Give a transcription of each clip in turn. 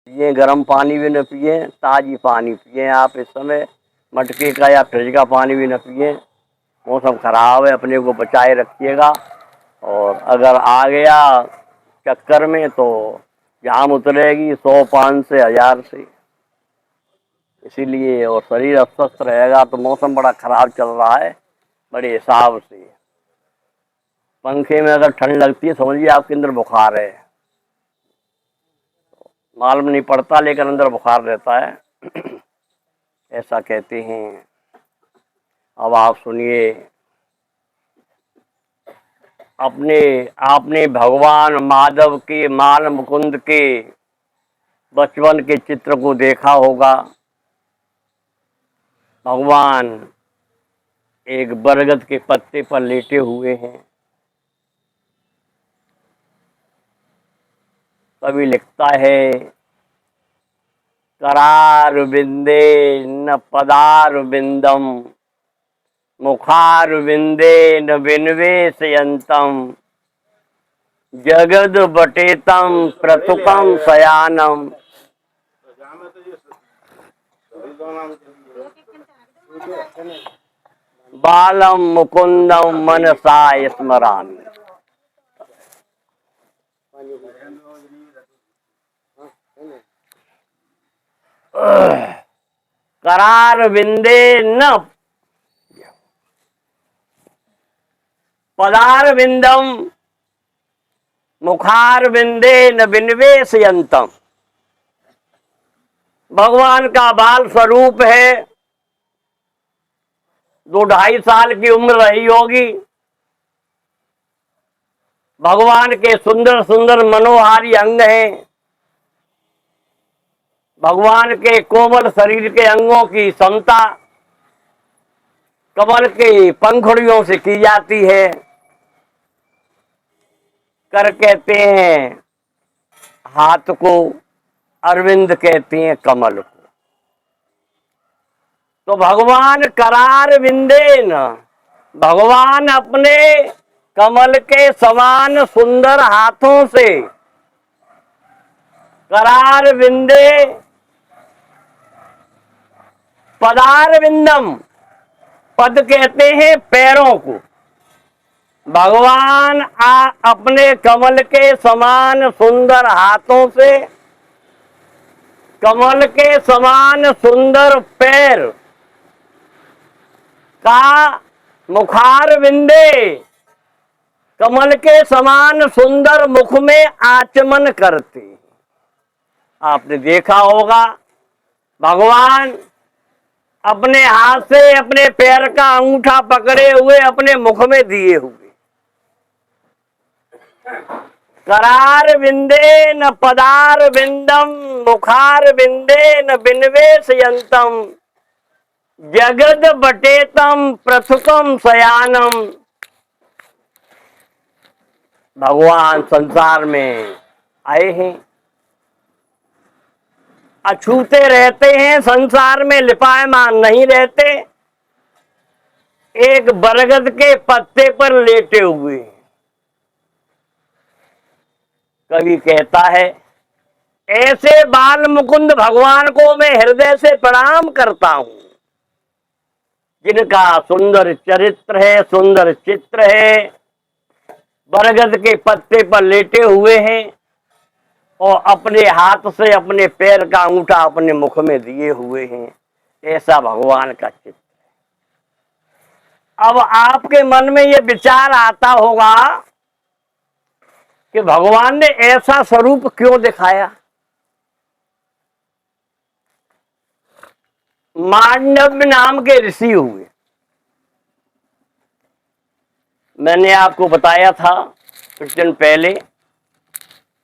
ये गर्म पानी भी न पिए, ताज़ी पानी पिए आप इस समय। मटके का या फ्रिज का पानी भी न पिए। मौसम ख़राब है, अपने को बचाए रखिएगा। और अगर आ गया चक्कर में तो जान उतरेगी 100, 500 से 1000 से। इसीलिए और शरीर अस्वस्थ रहेगा तो मौसम बड़ा ख़राब चल रहा है बड़े हिसाब से। पंखे में अगर ठंड लगती है समझिए आपके अंदर बुखार है। मालूम नहीं पड़ता लेकिन अंदर बुखार रहता है। ऐसा कहते हैं। अब आप सुनिए। अपने आपने भगवान माधव के, माल मुकुंद के बचपन के चित्र को देखा होगा। भगवान एक बरगद के पत्ते पर लेटे हुए हैं। कवि लिखता है, करार बिंदे न पदार बिंदम, मुखार बिंदे न बिन्वेशयंतम, जगद बटेतम प्रथुकम शयानम, बालम मुकुंदम मनसा स्मरामि। करार बिंदे न पदार बिंदम, मुखार बिंदे न बिन्वेशयंतम। भगवान का बाल स्वरूप है। 2-2.5 साल की उम्र रही होगी। भगवान के सुंदर सुंदर मनोहारी अंग हैं। भगवान के कोमल शरीर के अंगों की समता कमल के पंखुड़ियों से की जाती है। कर कहते हैं हाथ को, अरविंद कहते हैं कमल को। तो भगवान करार बिंदेन, भगवान अपने कमल के समान सुंदर हाथों से, करार बिंदे पदार बिंदम, पद कहते हैं पैरों को। भगवान अपने कमल के समान सुंदर हाथों से, कमल के समान सुंदर पैर का मुखार बिंदे, कमल के समान सुंदर मुख में आचमन करते। आपने देखा होगा भगवान अपने हाथ से अपने पैर का अंगूठा पकड़े हुए अपने मुख में दिए हुए। करार बिंदे न पदार बिंदम, मुखार बिंदे न बिन्वेशयंतम, जगद बटेतम प्रथुकम शयानम। भगवान संसार में आए हैं, अछूते रहते हैं, संसार में लिपायमान नहीं रहते। एक बरगद के पत्ते पर लेटे हुए। कवि कहता है, ऐसे बाल मुकुंद भगवान को मैं हृदय से प्रणाम करता हूं, जिनका सुंदर चरित्र है, सुंदर चित्र है, बरगद के पत्ते पर लेटे हुए हैं और अपने हाथ से अपने पैर का अंगूठा अपने मुख में दिए हुए हैं। ऐसा भगवान का चित्र। अब आपके मन में यह विचार आता होगा कि भगवान ने ऐसा स्वरूप क्यों दिखाया। मांडव्य नाम के ऋषि हुए। मैंने आपको बताया था कुछ दिन पहले,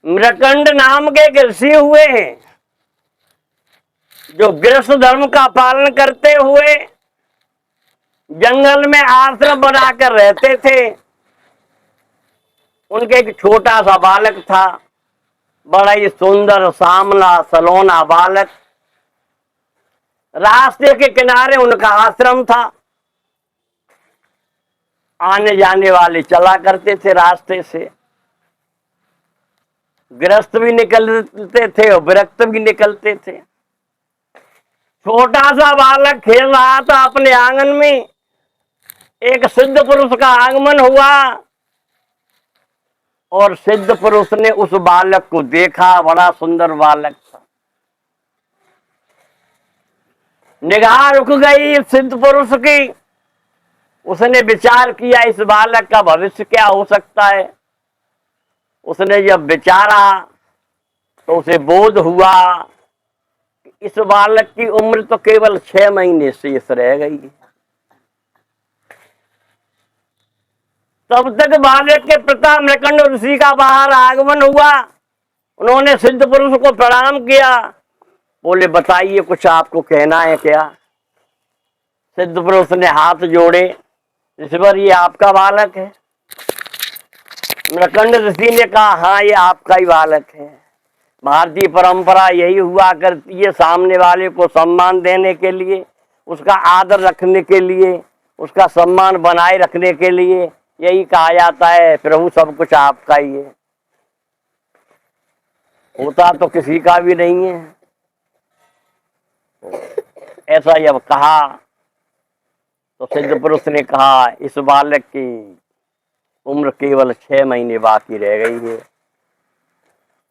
मृकंड नाम के ऋषि हुए हैं जो गृहस्थ धर्म का पालन करते हुए जंगल में आश्रम बनाकर रहते थे। उनके एक छोटा सा बालक था, बड़ा ही सुंदर सामला सलोना बालक। रास्ते के किनारे उनका आश्रम था। आने जाने वाले चला करते थे रास्ते से। गृहस्थ भी निकलते थे और विरक्त भी निकलते थे। छोटा सा बालक खेल रहा था अपने आंगन में, एक सिद्ध पुरुष का आगमन हुआ और सिद्ध पुरुष ने उस बालक को देखा। बड़ा सुंदर बालक था। निगाह रुक गई सिद्ध पुरुष की। उसने विचार किया इस बालक का भविष्य क्या हो सकता है। उसने जब विचारा तो उसे बोध हुआ कि इस बालक की उम्र तो केवल 6 महीने शेष रह गई। तब तक बालक के पिता मृकंड ऋषि का बाहर आगमन हुआ। उन्होंने सिद्ध पुरुष को प्रणाम किया। बोले बताइए कुछ आपको कहना है क्या। सिद्ध पुरुष ने हाथ जोड़े, ऋषिवर ये आपका बालक है। मृकंड ऋषि ने कहा हाँ ये आपका ही बालक है। भारतीय परंपरा यही हुआ करती है, सामने वाले को सम्मान देने के लिए, उसका आदर रखने के लिए, उसका सम्मान बनाए रखने के लिए यही कहा जाता है प्रभु सब कुछ आपका ही है। होता तो किसी का भी नहीं है। ऐसा जब कहा तो सिद्ध पुरुष ने कहा इस बालक की उम्र केवल 6 महीने बाकी रह गई है,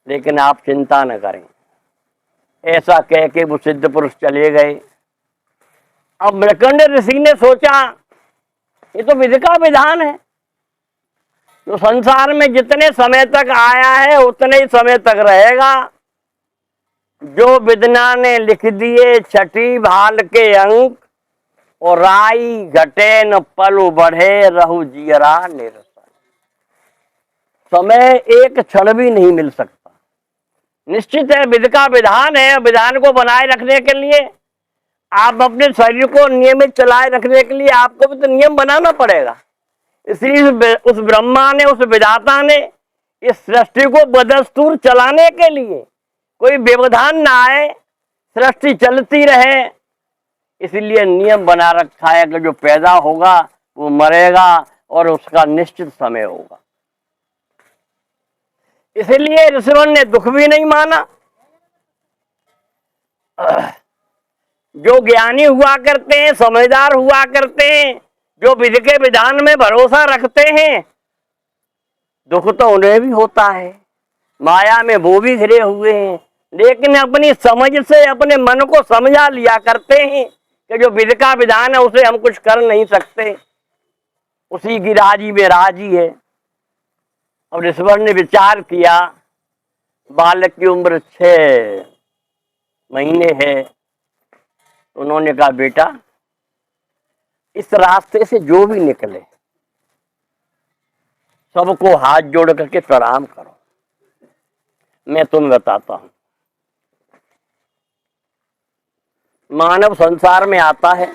लेकिन आप चिंता न करें। ऐसा कह के वो सिद्ध पुरुष चले गए। अब मृकंड ऋषि ने सोचा ये तो विधि का विधान है, तो संसार में जितने समय तक आया है उतने ही समय तक रहेगा। जो विदना ने लिख दिए छठी भाल के अंक, और राई घटे न पलु बढ़े रहु जियरा निरसन। समय एक क्षण भी नहीं मिल सकता। निश्चित है विधि का विधान है। विधान को बनाए रखने के लिए, आप अपने शरीर को नियमित चलाए रखने के लिए आपको भी तो नियम बनाना पड़ेगा। इसलिए उस ब्रह्मा ने, उस विधाता ने इस सृष्टि को बदस्तूर चलाने के लिए कोई व्यवधान ना आए, सृष्टि चलती रहे, इसलिए नियम बना रखा है कि जो पैदा होगा वो मरेगा और उसका निश्चित समय होगा। इसलिए ऋषिवर ने दुख भी नहीं माना। जो ज्ञानी हुआ करते हैं, समझदार हुआ करते हैं, जो विधि के विधान में भरोसा रखते हैं, दुख तो उन्हें भी होता है। माया में वो भी घिरे हुए हैं, लेकिन अपनी समझ से अपने मन को समझा लिया करते हैं कि जो विधि का विधान है उसे हम कुछ कर नहीं सकते, उसी की राजी में राजी है। अब ऋषिवर ने विचार किया बालक की उम्र 6 महीने है। उन्होंने कहा बेटा इस रास्ते से जो भी निकले सबको हाथ जोड़ करके प्रणाम करो। मैं तुम्हें बताता हूं, मानव संसार में आता है,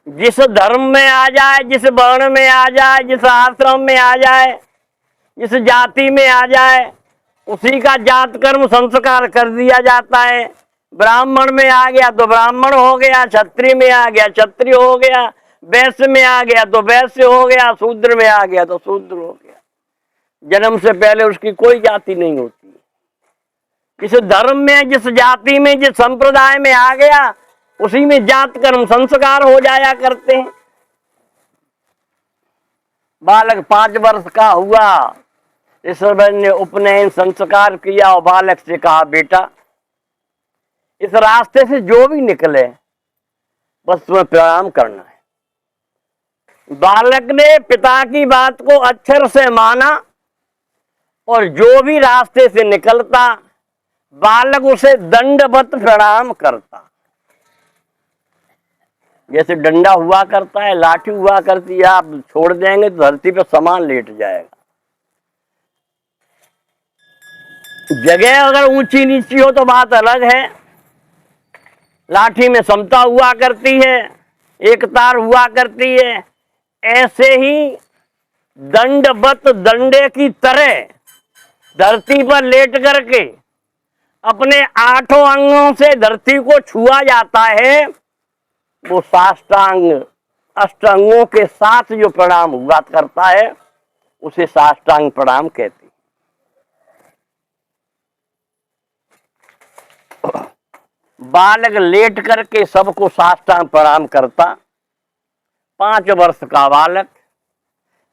जिस धर्म में आ जाए, जिस वर्ण में आ जाए, जिस आश्रम में आ जाए, जिस जाति में आ जाए, उसी का जात कर्म संस्कार कर दिया जाता है। ब्राह्मण में आ गया तो ब्राह्मण हो गया, क्षत्रिय में आ गया क्षत्रिय हो गया, वैश्य में आ गया तो वैश्य हो गया, शूद्र में आ गया तो शूद्र हो गया। जन्म से पहले उसकी कोई जाति नहीं होती। जिस धर्म में, जिस जाति में, जिस संप्रदाय में आ गया उसी में जात कर्म संस्कार हो जाया करते हैं। बालक 5 वर्ष का हुआ, ऋषिवर ने उपनयन संस्कार किया और बालक से कहा बेटा इस रास्ते से जो भी निकले बस तुम्हें प्रणाम करना है। बालक ने पिता की बात को अक्षर से माना और जो भी रास्ते से निकलता बालक उसे दंडवत प्रणाम करता। जैसे डंडा हुआ करता है, लाठी हुआ करती है, आप छोड़ देंगे तो धरती पे सामान लेट जाएगा। जगह अगर ऊंची नीची हो तो बात अलग है, लाठी में समता हुआ करती है, एक तार हुआ करती है। ऐसे ही दंडवत दंडे की तरह धरती पर लेट करके अपने 8 अंगों से धरती को छुआ जाता है। वो साष्टांग अष्टांगों के साथ जो प्रणाम हुआ करता है उसे साष्टांग प्रणाम कहते हैं। बालक लेट करके सबको साष्टांग प्रणाम करता। 5 वर्ष का बालक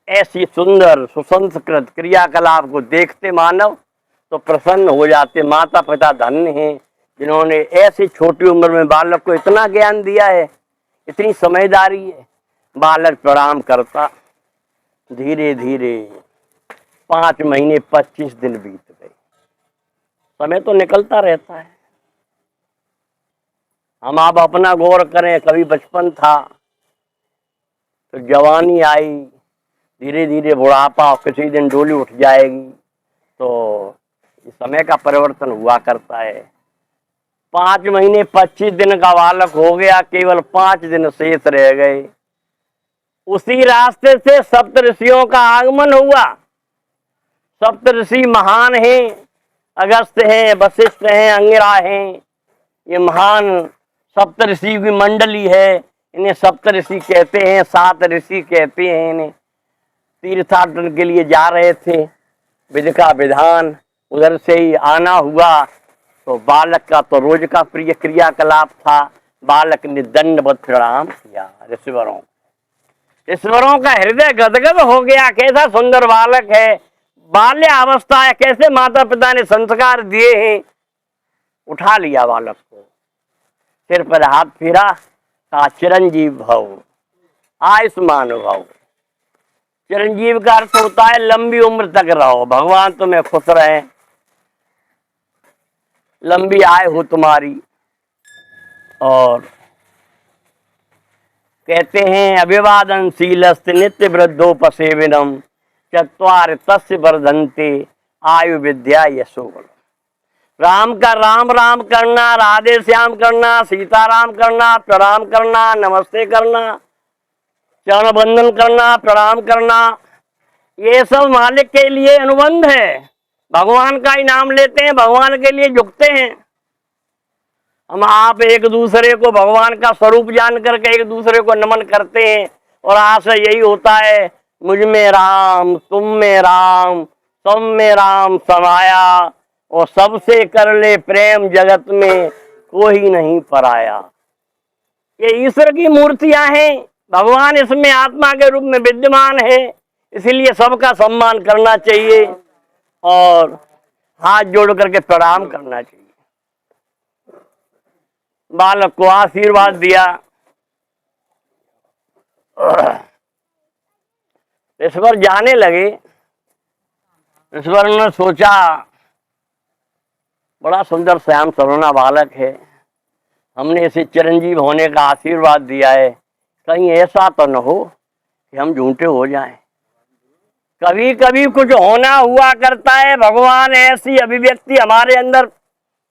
ऐसी सुंदर सुसंस्कृत क्रियाकलाप को देखते मानव तो प्रसन्न हो जाते। माता पिता धन्य हैं जिन्होंने ऐसी छोटी उम्र में बालक को इतना ज्ञान दिया है, इतनी समझदारी है। बालक प्रणाम करता। धीरे धीरे 5 महीने 25 दिन बीत गए। समय तो निकलता रहता है। हम आप अपना गौर करें, कभी बचपन था, तो जवानी आई, धीरे धीरे बुढ़ापा, किसी दिन डोली उठ जाएगी। तो समय का परिवर्तन हुआ करता है। 5 महीने 25 दिन का बालक हो गया, केवल 5 दिन शेष रह गए। उसी रास्ते से सप्तऋषियों का आगमन हुआ। सप्तऋषि महान हैं, अगस्त्य हैं, वशिष्ठ हैं, अंगिरा हैं। ये महान सप्तऋषि की मंडली है। इन्हें सप्तऋषि कहते हैं, 7 ऋषि कहते हैं इन्हें। तीर्थाटन के लिए जा रहे थे, विधि का विधान, उधर से ही आना हुआ। तो बालक का तो रोज का प्रिय क्रियाकलाप था। बालक ने दंडवत प्रणाम किया ऋषिवरों। ऋषिवरों का हृदय गदगद हो गया। कैसा सुंदर बालक है, बाल्यावस्था है, कैसे माता पिता ने संस्कार दिए हैं। उठा लिया बालक को, सिर पर हाथ फेरा, कहा चिरंजीव भव, आयुष्मान भव। चिरंजीव का अर्थ होता है लंबी उम्र तक रहो, भगवान तुम्हें खुश रहे, लंबी आयु हो तुम्हारी। और कहते हैं अभिवादनशीलस्त नित्य वृद्धोपसेविनम चत्वार तस्य वर्धन्ते आयु विद्या यशोबल। राम का राम राम करना, राधे श्याम करना, सीताराम करना, प्रणाम करना, नमस्ते करना, चरण बंदन करना, प्रणाम करना, ये सब मालिक के लिए अनुबंध है। भगवान का ही नाम लेते हैं, भगवान के लिए झुकते हैं। हम आप एक दूसरे को भगवान का स्वरूप जान करके एक दूसरे को नमन करते हैं। और आशय यही होता है, मुझ में राम, तुम में राम, तुम में राम समाया, और सबसे कर ले प्रेम, जगत में कोई नहीं पराया। ये ईश्वर की मूर्तियां हैं, भगवान इसमें आत्मा के रूप में विद्यमान है, इसलिए सबका सम्मान करना चाहिए और हाथ जोड़ करके प्रणाम करना चाहिए। बालक को आशीर्वाद दिया। ईश्वर जाने लगे। ईश्वर ने सोचा बड़ा सुंदर श्याम सरोना बालक है, हमने इसे चिरंजीव होने का आशीर्वाद दिया है, कहीं ऐसा तो न हो कि हम झूठे हो जाएं। कभी कभी कुछ होना हुआ करता है, भगवान ऐसी अभिव्यक्ति हमारे अंदर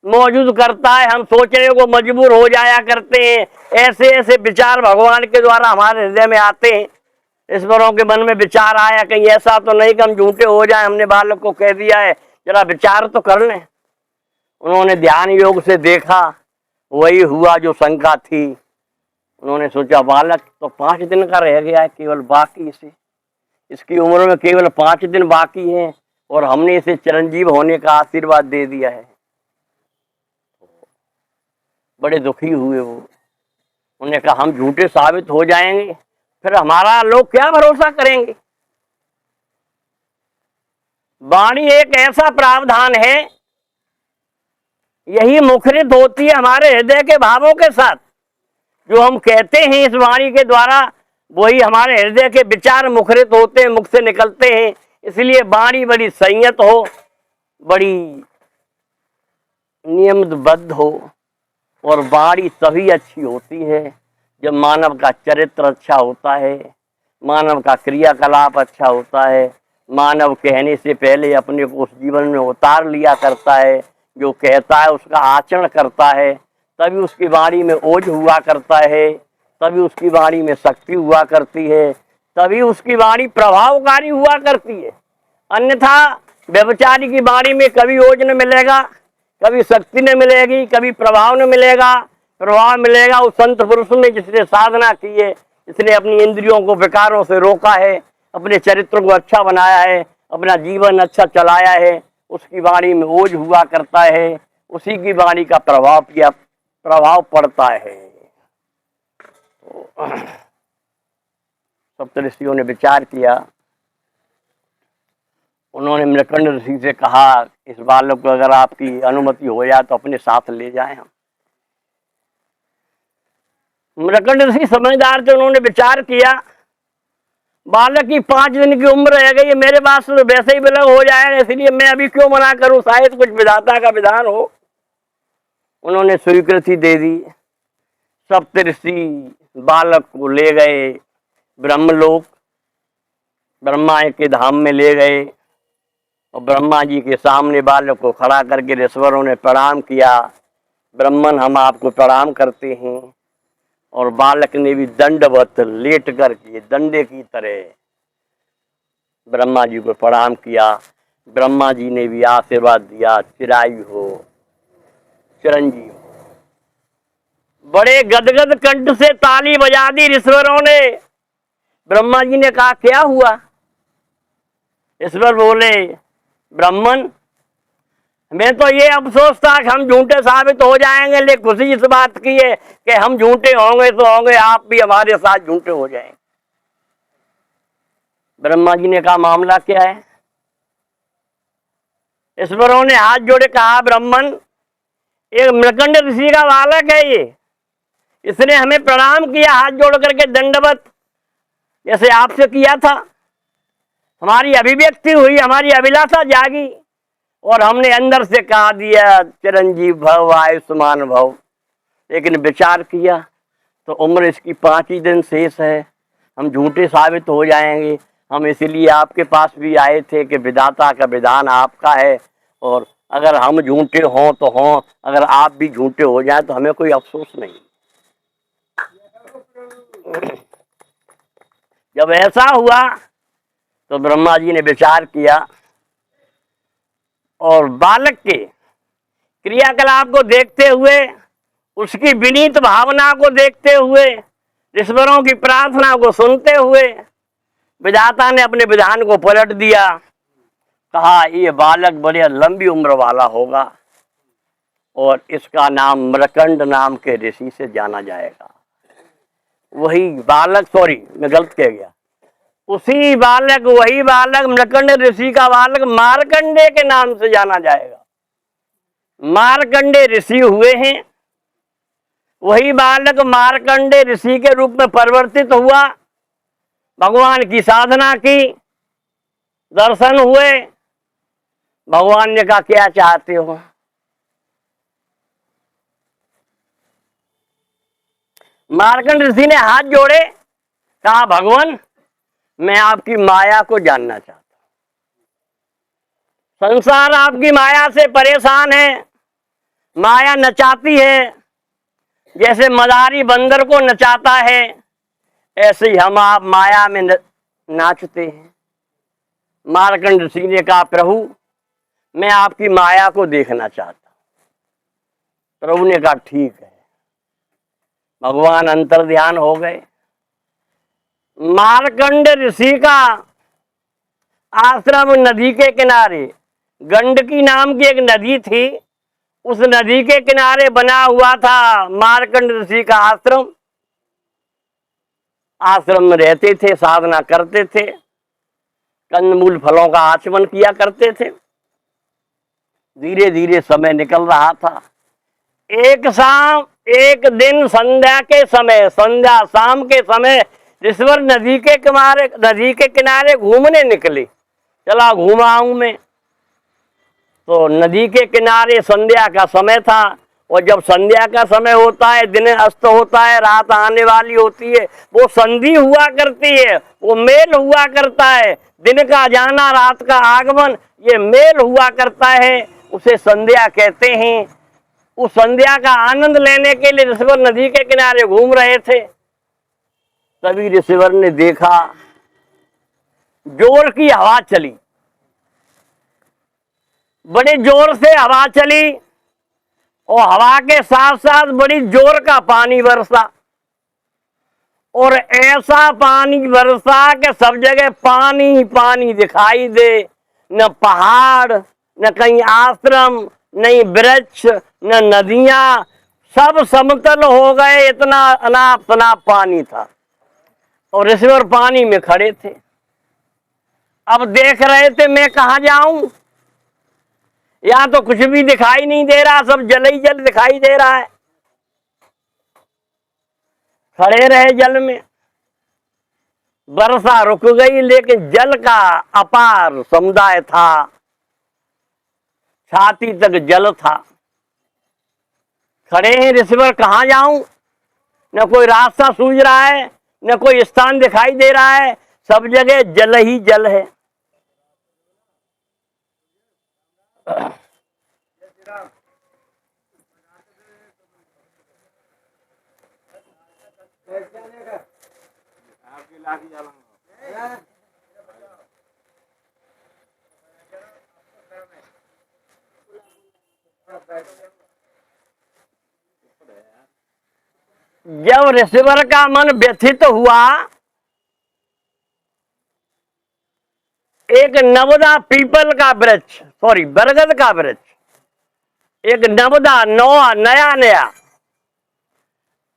मौजूद करता है, हम सोचने को मजबूर हो जाया करते हैं। ऐसे ऐसे विचार भगवान के द्वारा हमारे हृदय में आते हैं। ईश्वरों के मन में विचार आया, कहीं ऐसा तो नहीं कि हम झूठे हो जाएं, हमने बालक को कह दिया है, जरा विचार तो कर लें। उन्होंने ध्यान योग से देखा, वही हुआ जो शंका थी। उन्होंने सोचा बालक तो 5 दिन का रह गया है केवल बाकी से, इसकी उम्र में केवल 5 दिन बाकी हैं और हमने इसे चिरंजीव होने का आशीर्वाद दे दिया है। बड़े दुखी हुए वो। उन्होंने कहा हम झूठे साबित हो जाएंगे, फिर हमारा लोग क्या भरोसा करेंगे। वाणी एक ऐसा प्रावधान है, यही मुखरित होती है हमारे हृदय के भावों के साथ। जो हम कहते हैं इस वाणी के द्वारा, वही हमारे हृदय के विचार मुखरित होते हैं, मुख से निकलते हैं। इसलिए वाणी बड़ी संयत हो, बड़ी नियमबद्ध हो। और वाणी तभी अच्छी होती है जब मानव का चरित्र अच्छा होता है, मानव का क्रियाकलाप अच्छा होता है, मानव कहने से पहले अपने को उस जीवन में उतार लिया करता है, जो कहता है उसका आचरण करता है, तभी उसकी वाणी में ओज हुआ करता है, तभी उसकी वाणी में शक्ति हुआ करती है, तभी उसकी वाणी प्रभावकारी हुआ करती है। अन्यथा व्यभिचारी की वाणी में कभी ओज न मिलेगा, कभी शक्ति न मिलेगी, कभी प्रभाव न मिलेगा। प्रभाव मिलेगा उस संत पुरुष में जिसने साधना की है, जिसने अपनी इंद्रियों को विकारों से रोका है, अपने चरित्र को अच्छा बनाया है, अपना जीवन अच्छा चलाया है, उसकी वाणी में ओज हुआ करता है, उसी की वाणी का प्रभाव पड़ता है। तो सप्तऋषियों ने विचार किया। उन्होंने मृकंड ऋषि से कहा, इस बालक को अगर आपकी अनुमति हो जाए तो अपने साथ ले जाएं हम। मृकंड ऋषि समझदार थे, उन्होंने विचार किया, बालक की 5 दिन की उम्र रह गई है, मेरे पास तो वैसे ही विलग हो जाएगा, इसलिए मैं अभी क्यों मना करूं, शायद कुछ विधाता का विधान हो। उन्होंने स्वीकृति दे दी। सप्तऋषि बालक को ले गए ब्रह्मलोक, ब्रह्मा के धाम में ले गए और ब्रह्मा जी के सामने बालक को खड़ा करके ऋषिवरों ने प्रणाम किया। ब्रह्मन, हम आपको प्रणाम करते हैं। और बालक ने भी दंडवत लेट करके दंडे की तरह ब्रह्मा जी को प्रणाम किया। ब्रह्मा जी ने भी आशीर्वाद दिया, चिरायु हो, चिरंजीव हो। बड़े गदगद कंठ से ताली बजा दी ऋषिवरों ने। ब्रह्मा जी ने कहा, क्या हुआ? ईश्वर बोले, ब्राह्मण, मैं तो ये अफसोस था कि हम झूठे साबित हो जाएंगे, लेकिन खुशी इस बात की है कि हम झूठे होंगे तो होंगे, आप भी हमारे साथ झूठे हो जाएंगे। ब्रह्मा जी ने कहा, मामला क्या है? ईश्वरों ने हाथ जोड़े कहा, ब्राह्मण, एक मृकंड ऋषि का बालक है ये, इसने हमें प्रणाम किया हाथ जोड़ करके दंडवत, जैसे आपसे किया था। हमारी अभिव्यक्ति हुई, हमारी अभिलाषा जागी और हमने अंदर से कहा दिया, चिरंजीव भव, आयुष्मान भव। लेकिन विचार किया तो उम्र इसकी 5 ही दिन शेष है, हम झूठे साबित हो जाएंगे। हम इसलिए आपके पास भी आए थे कि विधाता का विधान आपका है, और अगर हम झूठे हों तो हों, अगर आप भी झूठे हो जाए तो हमें कोई अफसोस नहीं। जब ऐसा हुआ तो ब्रह्मा जी ने विचार किया और बालक के क्रियाकलाप को देखते हुए, उसकी विनीत भावना को देखते हुए, ईश्वरों की प्रार्थना को सुनते हुए विधाता ने अपने विधान को पलट दिया। कहा, ये बालक बड़े लंबी उम्र वाला होगा और इसका नाम मृकंड नाम के ऋषि से जाना जाएगा। वही बालक, सॉरी मैं गलत कह गया, उसी बालक, वही बालक, मृकंड ऋषि का बालक मार्कंडे के नाम से जाना जाएगा। मार्कंडे ऋषि हुए हैं। वही बालक मार्कंडे ऋषि के रूप में परिवर्तित हुआ, भगवान की साधना की, दर्शन हुए। भगवान ने कहा, क्या चाहते हो? मार्कंड ऋषि ने हाथ जोड़े, कहा, भगवान, मैं आपकी माया को जानना चाहता हूं। संसार आपकी माया से परेशान है, माया नचाती है, जैसे मदारी बंदर को नचाता है, ऐसे ही हम आप माया में नाचते हैं। मार्कंड ऋषि ने कहा, प्रभु, मैं आपकी माया को देखना चाहता हूं। प्रभु ने कहा, ठीक है। भगवान अंतर्ध्यान हो गए। मार्कंड ऋषि का आश्रम नदी के किनारे, गंडकी नाम की एक नदी थी, उस नदी के किनारे बना हुआ था मार्कंड ऋषि का आश्रम। आश्रम में रहते थे, साधना करते थे, कंदमूल फलों का आचमन किया करते थे। धीरे धीरे समय निकल रहा था। एक दिन संध्या के समय, संध्या शाम के समय ऋषिवर नदी के किनारे घूमने निकले। चला घूमाऊं मैं, तो नदी के किनारे संध्या का समय था, और जब संध्या का समय होता है, दिन अस्त होता है, रात आने वाली होती है, वो संधि हुआ करती है, वो मेल हुआ करता है। दिन का जाना, रात का आगमन, ये मेल हुआ करता है, उसे संध्या कहते हैं। उस संध्या का आनंद लेने के लिए ऋषिवर नदी के किनारे घूम रहे थे। तभी ऋषिवर ने देखा, जोर की हवा चली, बड़े जोर से हवा चली, और हवा के साथ साथ बड़ी जोर का पानी बरसा, और ऐसा पानी बरसा कि सब जगह पानी ही पानी दिखाई दे। न पहाड़, न कहीं आश्रम, नहीं वृक्ष, न नदियां, सब समतल हो गए, इतना अनाप शनाप पानी था और ऋषिवर पानी में खड़े थे। अब देख रहे थे मैं कहाँ जाऊं, यहां तो कुछ भी दिखाई नहीं दे रहा, सब जल ही जल दिखाई दे रहा है। खड़े रहे जल में, वर्षा रुक गई लेकिन जल का अपार समुदाय था, छाती तक जल था। खड़े हैं ऋषिवर, कहाँ जाऊं, न कोई रास्ता सूझ रहा है, न कोई स्थान दिखाई दे रहा है, सब जगह जल ही जल है। जब ऋषिवर का मन व्यथित हुआ, एक नवदा पीपल का वृक्ष, सॉरी बरगद का वृक्ष, एक नवदा नया नया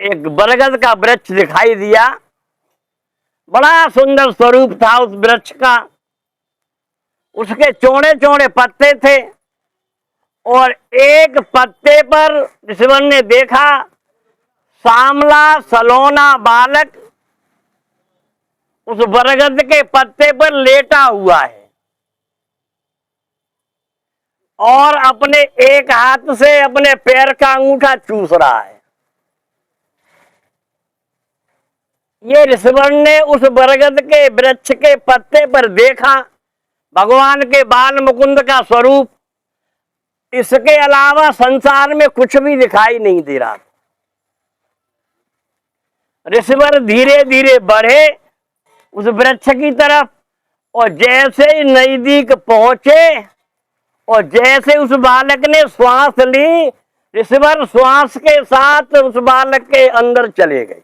एक बरगद का वृक्ष दिखाई दिया। बड़ा सुंदर स्वरूप था उस वृक्ष का, उसके चौड़े चौड़े पत्ते थे और एक पत्ते पर ऋषिवर ने देखा सांवला सलोना बालक उस बरगद के पत्ते पर लेटा हुआ है और अपने एक हाथ से अपने पैर का अंगूठा चूस रहा है। ये ऋषिवर ने उस बरगद के वृक्ष के पत्ते पर देखा भगवान के बाल मुकुंद का स्वरूप, इसके अलावा संसार में कुछ भी दिखाई नहीं दे रहा। ऋषिवर धीरे धीरे बढ़े उस वृक्ष की तरफ और जैसे ही नजदीक पहुंचे और जैसे उस बालक ने श्वास ली, ऋषिवर श्वास के साथ उस बालक के अंदर चले गए।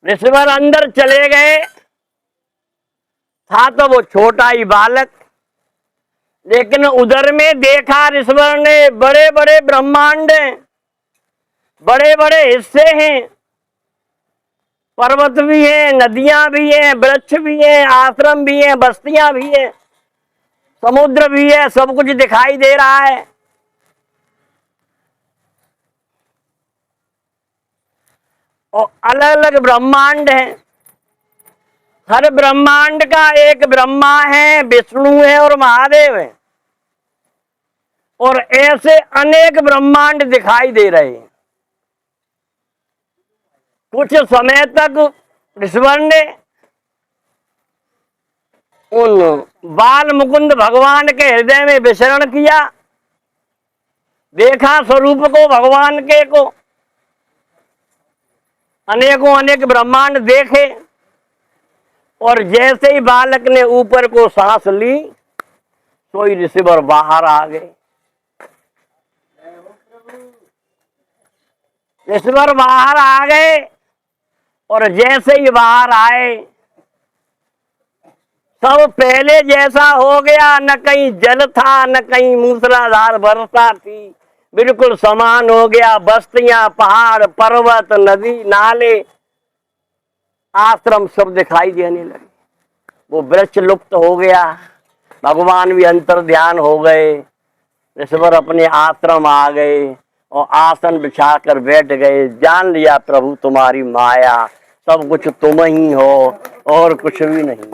ऋषिवर अंदर चले गए, था तो वो छोटा ही बालक, लेकिन उधर में देखा ऋषिवर ने बड़े बड़े ब्रह्मांड हैं, बड़े बड़े हिस्से हैं, पर्वत भी हैं, नदियां भी हैं, वृक्ष भी हैं, आश्रम भी हैं, बस्तियां भी हैं, समुद्र भी है, सब कुछ दिखाई दे रहा है। और अलग अलग ब्रह्मांड हैं, हर ब्रह्मांड का एक ब्रह्मा है, विष्णु है और महादेव है, और ऐसे अनेक ब्रह्मांड दिखाई दे रहे हैं। कुछ समय तक ऋषिवर ने उन बाल मुकुंद भगवान के हृदय में विचरण किया, देखा स्वरूप को भगवान के को, अनेकों अनेक ब्रह्मांड देखे और जैसे ही बालक ने ऊपर को सांस ली तो ही ऋषिवर बाहर आ गए। ऋषिवर बाहर आ गए और जैसे ही बाहर आए सब पहले जैसा हो गया, न कहीं जल था न कहीं मूसलाधार वर्षा थी, बिल्कुल समान हो गया। बस्तियां, पहाड़, पर्वत, नदी, नाले, आश्रम सब दिखाई देने लगे। वो वृक्ष लुप्त हो गया, भगवान भी अंतर ध्यान हो गए, ऋषिवर अपने आश्रम आ गए और आसन बिछाकर बैठ गए। जान लिया प्रभु तुम्हारी माया, सब कुछ तुम ही हो और कुछ भी नहीं,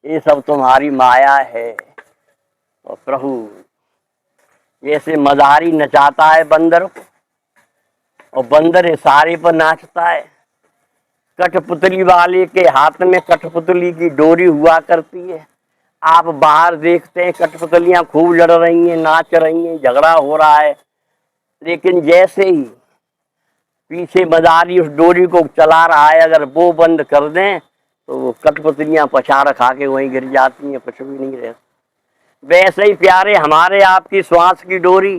ये सब तुम्हारी माया है। और प्रभु जैसे मदारी नचाता है बंदर को और बंदर इशारे पर नाचता है। कठपुतली वाले के हाथ में कठपुतली की डोरी हुआ करती है, आप बाहर देखते हैं कठपुतलियां खूब लड़ रही हैं, नाच रही हैं, झगड़ा हो रहा है, लेकिन जैसे ही पीछे मदारी उस डोरी को चला रहा है, अगर वो बंद कर दें तो वो कठपुतलियां पछाड़ खा के वहीं गिर जाती हैं, कुछ भी नहीं रहता। वैसे ही प्यारे हमारे आपकी श्वास की डोरी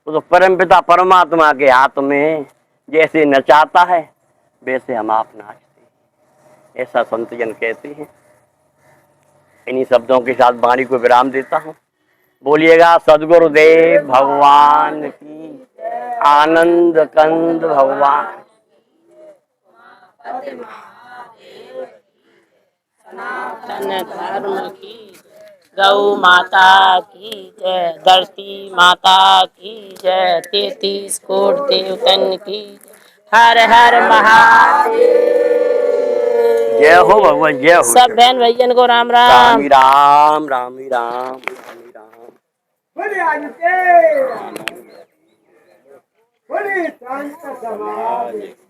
वो तो परमपिता परमात्मा के हाथ में है, जैसे नचाता है वैसे हम आप नाचते हैं, ऐसा संत जन कहते हैं। इन्हीं शब्दों के साथ वाणी को विराम देता हूँ। बोलिएगा सदगुरुदेव भगवान की, आनंद कंद भगवान। सनातन धर्म की, गौ माता की जय, धरती माता की जय, 33 कोट देवतन की, हर हर महादेव। जय हो भगवान, जय हो। सब बहन भैयन को राम राम राम। ही राम, राम ही राम, राम ही राम। बोले आदित्य, बोले शांत समाज।